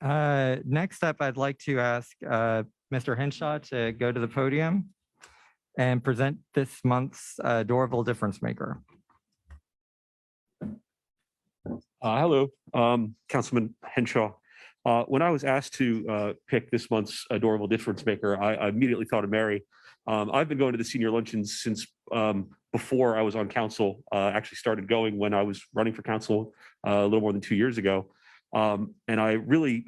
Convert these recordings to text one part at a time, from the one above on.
right. Next up, I'd like to ask Mr. Henshaw to go to the podium and present this month's Doraville Difference Maker. Hello, Councilman Henshaw. When I was asked to pick this month's Doraville Difference Maker, I immediately thought of Mary. I've been going to the senior luncheons since before I was on council. Actually started going when I was running for council a little more than 2 years ago. And I really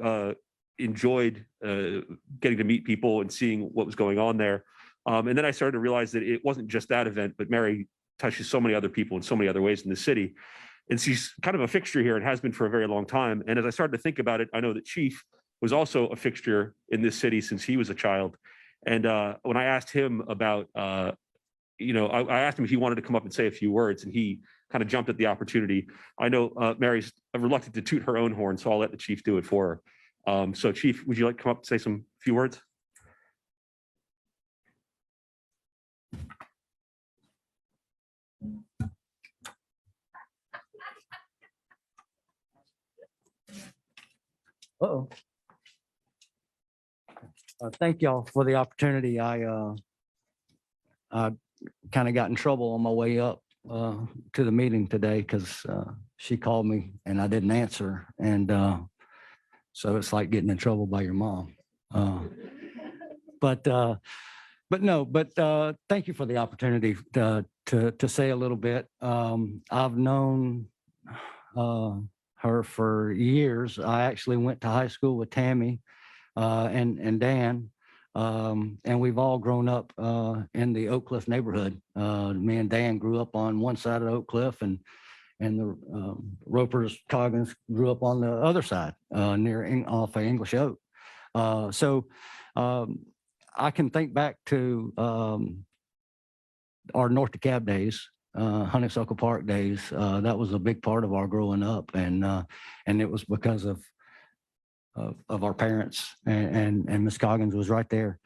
enjoyed getting to meet people and seeing what was going on there. And then I started to realize that it wasn't just that event, but Mary touches so many other people in so many other ways in the city. And she's kind of a fixture here and has been for a very long time. And as I started to think about it, I know that Chief was also a fixture in this city since he was a child. And when I asked him about, I asked him if he wanted to come up and say a few words, and he kind of jumped at the opportunity. I know Mary's reluctant to toot her own horn, so I'll let the Chief do it for her. So Chief, would you like to come up and say some few words? Uh-oh. Thank y'all for the opportunity. I kind of got in trouble on my way up to the meeting today because she called me and I didn't answer. And so it's like getting in trouble by your mom. But thank you for the opportunity to say a little bit. I've known her for years. I actually went to high school with Tammy and Dan, and we've all grown up in the Oak Cliff neighborhood. Me and Dan grew up on one side of Oak Cliff, and the Ropers, Coggins grew up on the other side off of English Oak. So I can think back to our North DeKalb days. Honeysuckle Park days. That was a big part of our growing up, and it was because of our parents, and Miss Coggins was right there,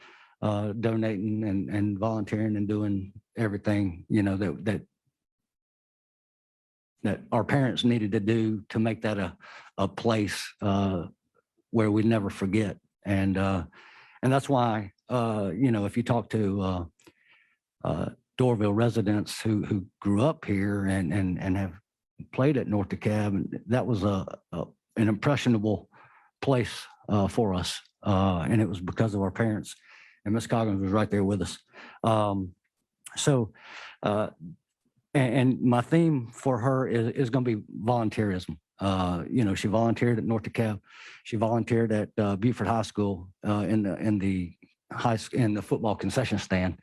donating and volunteering and doing everything that our parents needed to do to make that a place where we never forget, and that's why if you talk to Doraville residents who grew up here and have played at North DeKalb, that was an impressionable place for us, and it was because of our parents. And Miss Coggins was right there with us. And my theme for her is going to be volunteerism. She volunteered at North DeKalb. She volunteered at Beaufort High School in the football concession stand.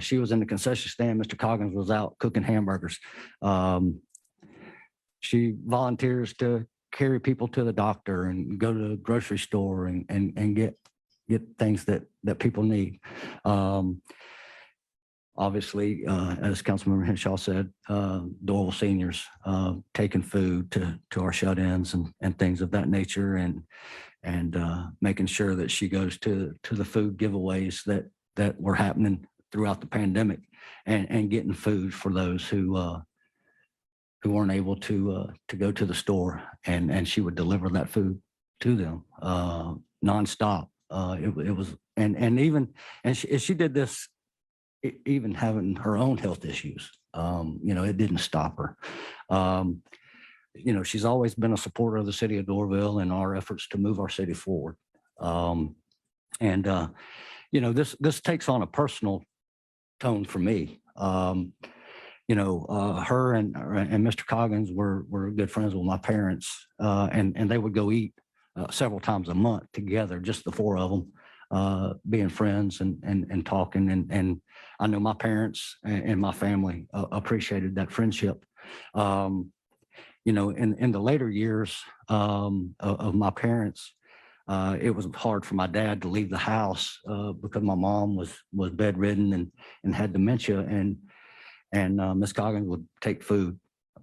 She was in the concession stand. Mr. Coggins was out cooking hamburgers. She volunteers to carry people to the doctor and go to the grocery store and get things that people need. Obviously, as Councilmember Henshaw said, Doraville seniors taking food to our shut-ins and things of that nature, and making sure that she goes to the food giveaways that were happening throughout the pandemic, and getting food for those who weren't able to go to the store, and she would deliver that food to them nonstop. It was and she did this even having her own health issues. It didn't stop her. She's always been a supporter of the city of Doraville and our efforts to move our city forward. This takes on a personal tone for me. Her and Mr. Coggins were good friends with my parents, and they would go eat several times a month together, just the four of them, being friends and talking. And I know my parents and my family appreciated that friendship. In the later years of my parents, it was hard for my dad to leave the house because my mom was bedridden and had dementia, and Miss Coggins would take food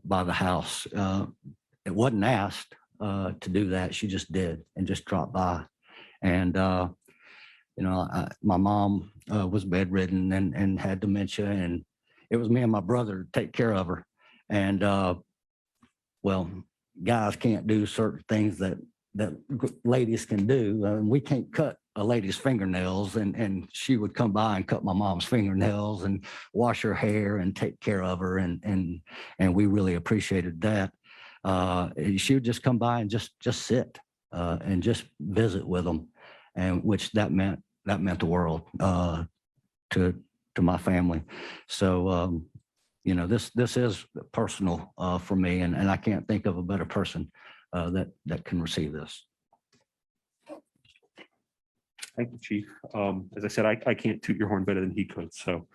by the house. It wasn't asked to do that; she just did, and just dropped by. And my mom was bedridden and had dementia, and it was me and my brother to take care of her. And guys can't do certain things that ladies can do. We can't cut a lady's fingernails, and she would come by and cut my mom's fingernails and wash her hair and take care of her, and we really appreciated that. She would just come by and just sit and just visit with them, and which that meant the world to my family. So this is personal for me, and I can't think of a better person that can receive this. Thank you, Chief. As I said, I can't toot your horn better than he could. So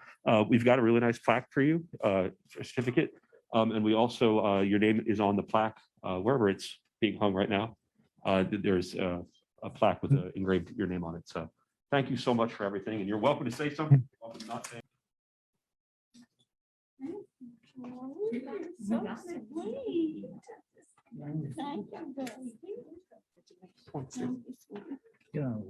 we've got a really nice plaque for you, for a certificate. And we also, your name is on the plaque wherever it's being hung right now. There's a plaque with engraved your name on it. So thank you so much for everything. And you're welcome to say something. You're welcome to not say. So sweet. Thank you. You know,